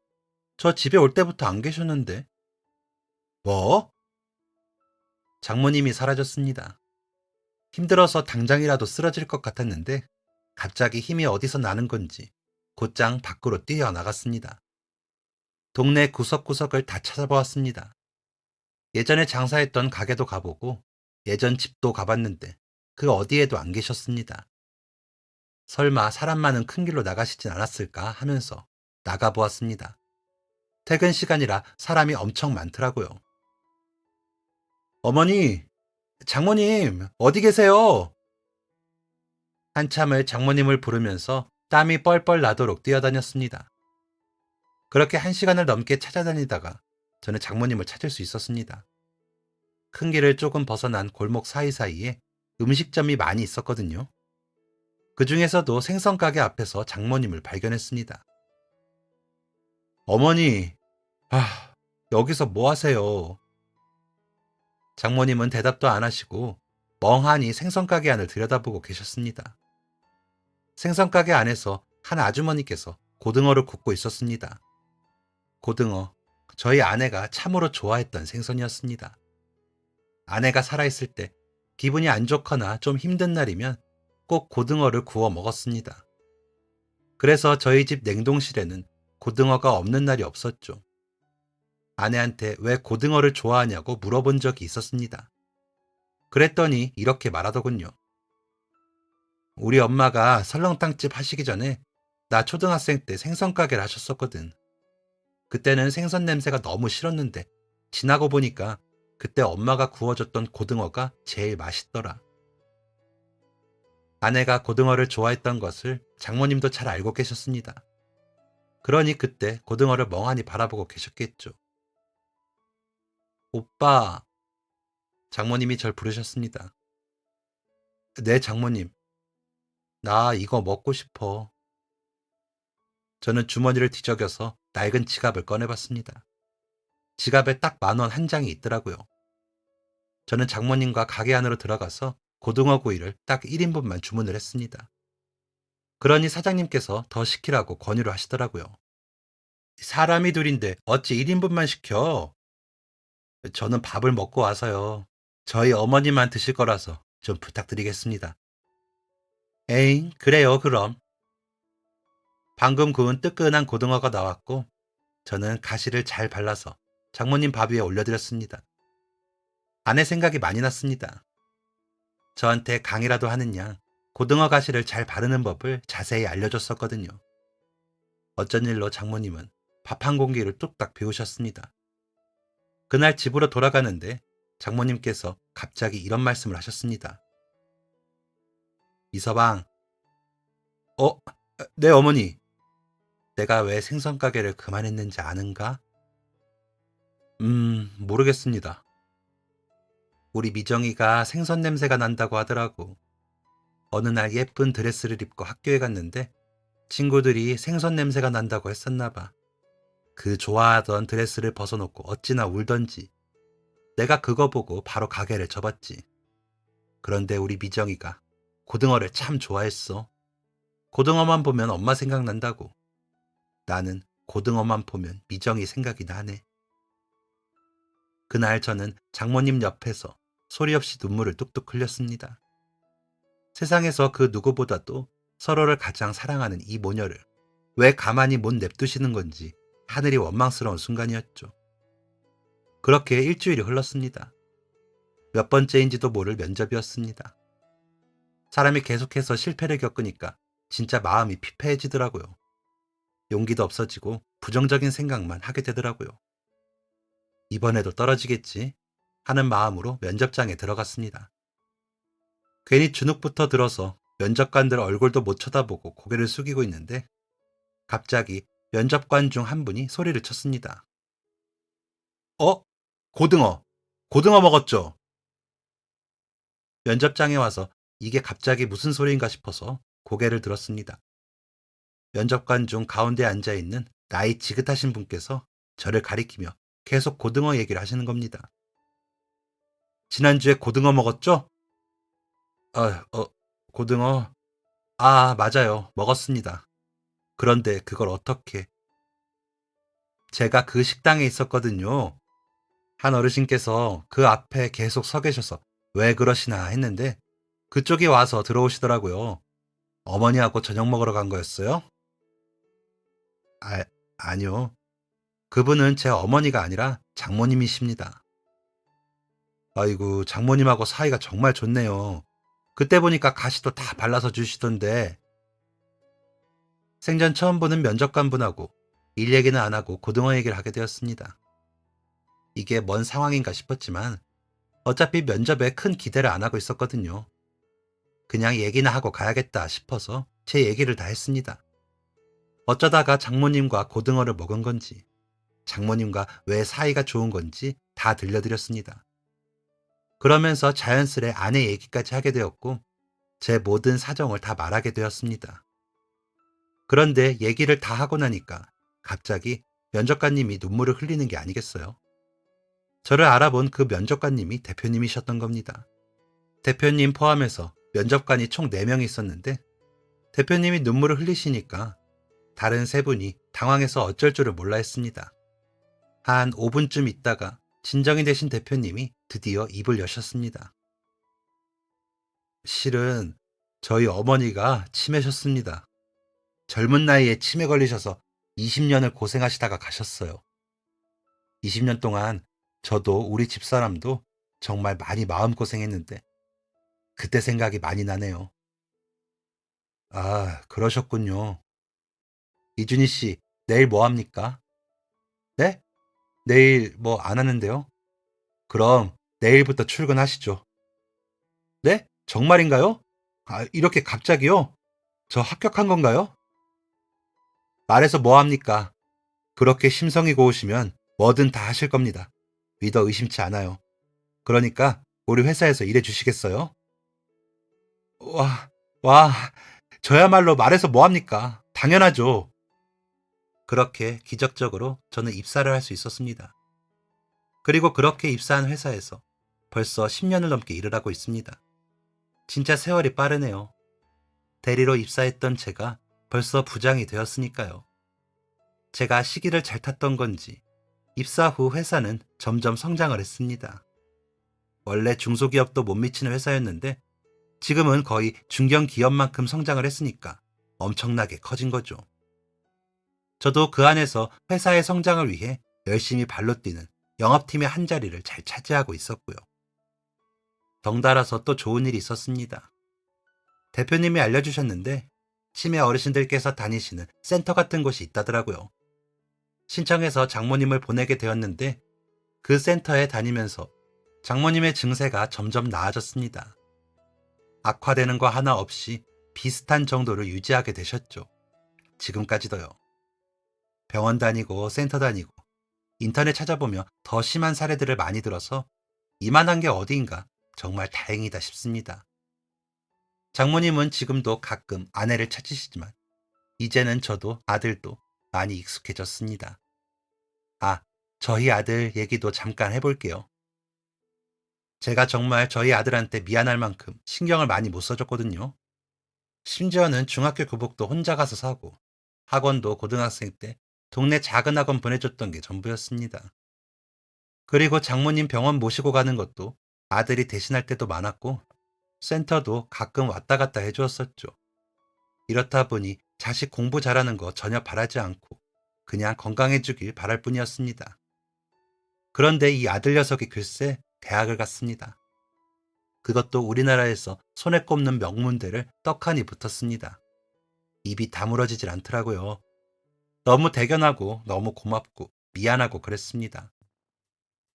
저 집에 올 때부터 안 계셨는데. 뭐? 장모님이 사라졌습니다. 힘들어서 당장이라도 쓰러질 것 같았는데 갑자기 힘이 어디서 나는 건지 곧장 밖으로 뛰어나갔습니다. 동네 구석구석을 다 찾아보았습니다. 예전에 장사했던 가게도 가보고 예전 집도 가봤는데 그 어디에도 안 계셨습니다. 설마 사람 많은 큰 길로 나가시진 않았을까 하면서 나가보았습니다. 퇴근 시간이라 사람이 엄청 많더라고요. 어머니, 장모님, 어디 계세요? 한참을 장모님을 부르면서 땀이 뻘뻘 나도록 뛰어다녔습니다. 그렇게 1시간을 넘게 찾아다니다가 저는 장모님을 찾을 수 있었습니다. 큰 길을 조금 벗어난 골목 사이사이에 음식점이 많이 있었거든요. 그 중에서도 생선가게 앞에서 장모님을 발견했습니다. 어머니, 여기서 뭐 하세요? 장모님은 대답도 안 하시고 멍하니 생선가게 안을 들여다보고 계셨습니다. 생선가게 안에서 한 아주머니께서 고등어를 굽고 있었습니다. 고등어, 저희 아내가 참으로 좋아했던 생선이었습니다. 아내가 살아있을 때 기분이 안 좋거나 좀 힘든 날이면 꼭 고등어를 구워 먹었습니다. 그래서 저희 집 냉동실에는 고등어가 없는 날이 없었죠. 아내한테 왜 고등어를 좋아하냐고 물어본 적이 있었습니다. 그랬더니 이렇게 말하더군요. 우리 엄마가 설렁탕집 하시기 전에 나 초등학생 때 생선 가게를 하셨었거든. 그때는 생선 냄새가 너무 싫었는데 지나고 보니까 그때 엄마가 구워줬던 고등어가 제일 맛있더라. 아내가 고등어를 좋아했던 것을 장모님도 잘 알고 계셨습니다. 그러니 그때 고등어를 멍하니 바라보고 계셨겠죠. 오빠, 장모님이 절 부르셨습니다. 네, 장모님. 나 이거 먹고 싶어. 저는 주머니를 뒤적여서 낡은 지갑을 꺼내봤습니다. 지갑에 딱 10,000원 한 장이 있더라고요. 저는 장모님과 가게 안으로 들어가서 고등어 구이를 딱 1인분만 주문을 했습니다. 그러니 사장님께서 더 시키라고 권유를 하시더라고요. 사람이 둘인데 어찌 1인분만 시켜? 저는 밥을 먹고 와서요. 저희 어머니만 드실 거라서 좀 부탁드리겠습니다. 에잉, 그래요, 그럼. 방금 구운 뜨끈한 고등어가 나왔고, 저는 가시를 잘 발라서 장모님 밥 위에 올려드렸습니다. 아내 생각이 많이 났습니다. 저한테 강의라도 하는 양 고등어 가시를 잘 바르는 법을 자세히 알려줬었거든요. 어쩐 일로 장모님은 밥 한 공기를 뚝딱 비우셨습니다. 그날 집으로 돌아가는데 장모님께서 갑자기 이런 말씀을 하셨습니다. 이서방, 어? 네, 어머니. 내가 왜 생선 가게를 그만했는지 아는가? 모르겠습니다. 우리 미정이가 생선 냄새가 난다고 하더라고. 어느 날 예쁜 드레스를 입고 학교에 갔는데 친구들이 생선 냄새가 난다고 했었나 봐. 그 좋아하던 드레스를 벗어놓고 어찌나 울던지. 내가 그거 보고 바로 가게를 접었지. 그런데 우리 미정이가 고등어를 참 좋아했어. 고등어만 보면 엄마 생각난다고. 나는 고등어만 보면 미정이 생각이 나네. 그날 저는 장모님 옆에서 소리 없이 눈물을 뚝뚝 흘렸습니다. 세상에서 그 누구보다도 서로를 가장 사랑하는 이 모녀를 왜 가만히 못 냅두시는 건지 하늘이 원망스러운 순간이었죠. 그렇게 일주일이 흘렀습니다. 몇 번째인지도 모를 면접이었습니다. 사람이 계속해서 실패를 겪으니까 진짜 마음이 피폐해지더라고요. 용기도 없어지고 부정적인 생각만 하게 되더라고요. 이번에도 떨어지겠지 하는 마음으로 면접장에 들어갔습니다. 괜히 주눅부터 들어서 면접관들 얼굴도 못 쳐다보고 고개를 숙이고 있는데 갑자기 면접관 중 한 분이 소리를 쳤습니다. 어? 고등어! 고등어 먹었죠? 면접장에 와서 이게 갑자기 무슨 소리인가 싶어서 고개를 들었습니다. 면접관 중 가운데 앉아있는 나이 지긋하신 분께서 저를 가리키며 계속 고등어 얘기를 하시는 겁니다. 지난주에 고등어 먹었죠? 고등어? 아, 맞아요. 먹었습니다. 그런데 그걸 어떻게? 제가 그 식당에 있었거든요. 한 어르신께서 그 앞에 계속 서 계셔서 왜 그러시나 했는데 그쪽이 와서 들어오시더라고요. 어머니하고 저녁 먹으러 간 거였어요? 아, 아니요. 그분은 제 어머니가 아니라 장모님이십니다. 아이고, 장모님하고 사이가 정말 좋네요. 그때 보니까 가시도 다 발라서 주시던데. 생전 처음 보는 면접관분하고 일 얘기는 안 하고 고등어 얘기를 하게 되었습니다. 이게 뭔 상황인가 싶었지만 어차피 면접에 큰 기대를 안 하고 있었거든요. 그냥 얘기나 하고 가야겠다 싶어서 제 얘기를 다 했습니다. 어쩌다가 장모님과 고등어를 먹은 건지, 장모님과 왜 사이가 좋은 건지 다 들려드렸습니다. 그러면서 자연스레 아내 얘기까지 하게 되었고, 제 모든 사정을 다 말하게 되었습니다. 그런데 얘기를 다 하고 나니까 갑자기 면접관님이 눈물을 흘리는 게 아니겠어요? 저를 알아본 그 면접관님이 대표님이셨던 겁니다. 대표님 포함해서 면접관이 총 4명이 있었는데 대표님이 눈물을 흘리시니까 다른 3분이 당황해서 어쩔 줄을 몰라 했습니다. 한 5분쯤 있다가 진정이 되신 대표님이 드디어 입을 여셨습니다. 실은 저희 어머니가 치매셨습니다. 젊은 나이에 치매 걸리셔서 20년을 고생하시다가 가셨어요. 20년 동안 저도 우리 집사람도 정말 많이 마음고생했는데 그때 생각이 많이 나네요. 아, 그러셨군요. 이준희 씨, 내일 뭐 합니까? 네? 내일 뭐 안 하는데요? 그럼 내일부터 출근하시죠. 네? 정말인가요? 아, 이렇게 갑자기요? 저 합격한 건가요? 말해서 뭐 합니까? 그렇게 심성이 고우시면 뭐든 다 하실 겁니다. 믿어 의심치 않아요. 그러니까 우리 회사에서 일해 주시겠어요? 와, 와, 저야말로 말해서 뭐 합니까? 당연하죠. 그렇게 기적적으로 저는 입사를 할 수 있었습니다. 그리고 그렇게 입사한 회사에서 벌써 10년을 넘게 일을 하고 있습니다. 진짜 세월이 빠르네요. 대리로 입사했던 제가 벌써 부장이 되었으니까요. 제가 시기를 잘 탔던 건지 입사 후 회사는 점점 성장을 했습니다. 원래 중소기업도 못 미치는 회사였는데 지금은 거의 중견기업만큼 성장을 했으니까 엄청나게 커진 거죠. 저도 그 안에서 회사의 성장을 위해 열심히 발로 뛰는 영업팀의 한 자리를 잘 차지하고 있었고요. 덩달아서 또 좋은 일이 있었습니다. 대표님이 알려주셨는데 치매 어르신들께서 다니시는 센터 같은 곳이 있다더라고요. 신청해서 장모님을 보내게 되었는데 그 센터에 다니면서 장모님의 증세가 점점 나아졌습니다. 악화되는 거 하나 없이 비슷한 정도를 유지하게 되셨죠. 지금까지도요. 병원 다니고 센터 다니고 인터넷 찾아보며 더 심한 사례들을 많이 들어서 이만한 게 어디인가 정말 다행이다 싶습니다. 장모님은 지금도 가끔 아내를 찾으시지만 이제는 저도 아들도 많이 익숙해졌습니다. 아, 저희 아들 얘기도 잠깐 해볼게요. 제가 정말 저희 아들한테 미안할 만큼 신경을 많이 못 써줬거든요. 심지어는 중학교 교복도 혼자 가서 사고 학원도 고등학생 때 동네 작은 학원 보내줬던 게 전부였습니다. 그리고 장모님 병원 모시고 가는 것도 아들이 대신할 때도 많았고 센터도 가끔 왔다 갔다 해주었었죠. 이렇다 보니 자식 공부 잘하는 거 전혀 바라지 않고 그냥 건강해주길 바랄 뿐이었습니다. 그런데 이 아들 녀석이 글쎄 대학을 갔습니다. 그것도 우리나라에서 손에 꼽는 명문대를 떡하니 붙었습니다. 입이 다물어지질 않더라고요. 너무 대견하고 너무 고맙고 미안하고 그랬습니다.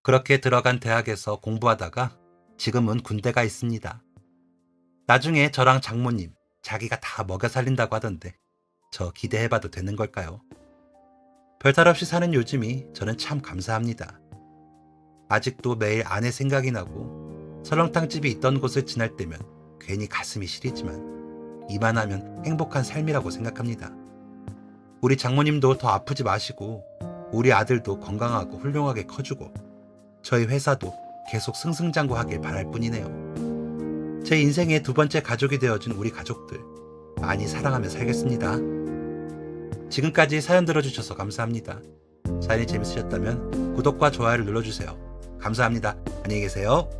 그렇게 들어간 대학에서 공부하다가 지금은 군대 가 있습니다. 나중에 저랑 장모님 자기가 다 먹여 살린다고 하던데 저 기대해봐도 되는 걸까요? 별탈 없이 사는 요즘이 저는 참 감사합니다. 아직도 매일 아내 생각이 나고 설렁탕집이 있던 곳을 지날 때면 괜히 가슴이 시리지만 이만하면 행복한 삶이라고 생각합니다. 우리 장모님도 더 아프지 마시고 우리 아들도 건강하고 훌륭하게 커주고 저희 회사도 계속 승승장구하길 바랄 뿐이네요. 제 인생의 두 번째 가족이 되어준 우리 가족들 많이 사랑하며 살겠습니다. 지금까지 사연 들어주셔서 감사합니다. 사연이 재밌으셨다면 구독과 좋아요를 눌러주세요. 감사합니다. 안녕히 계세요.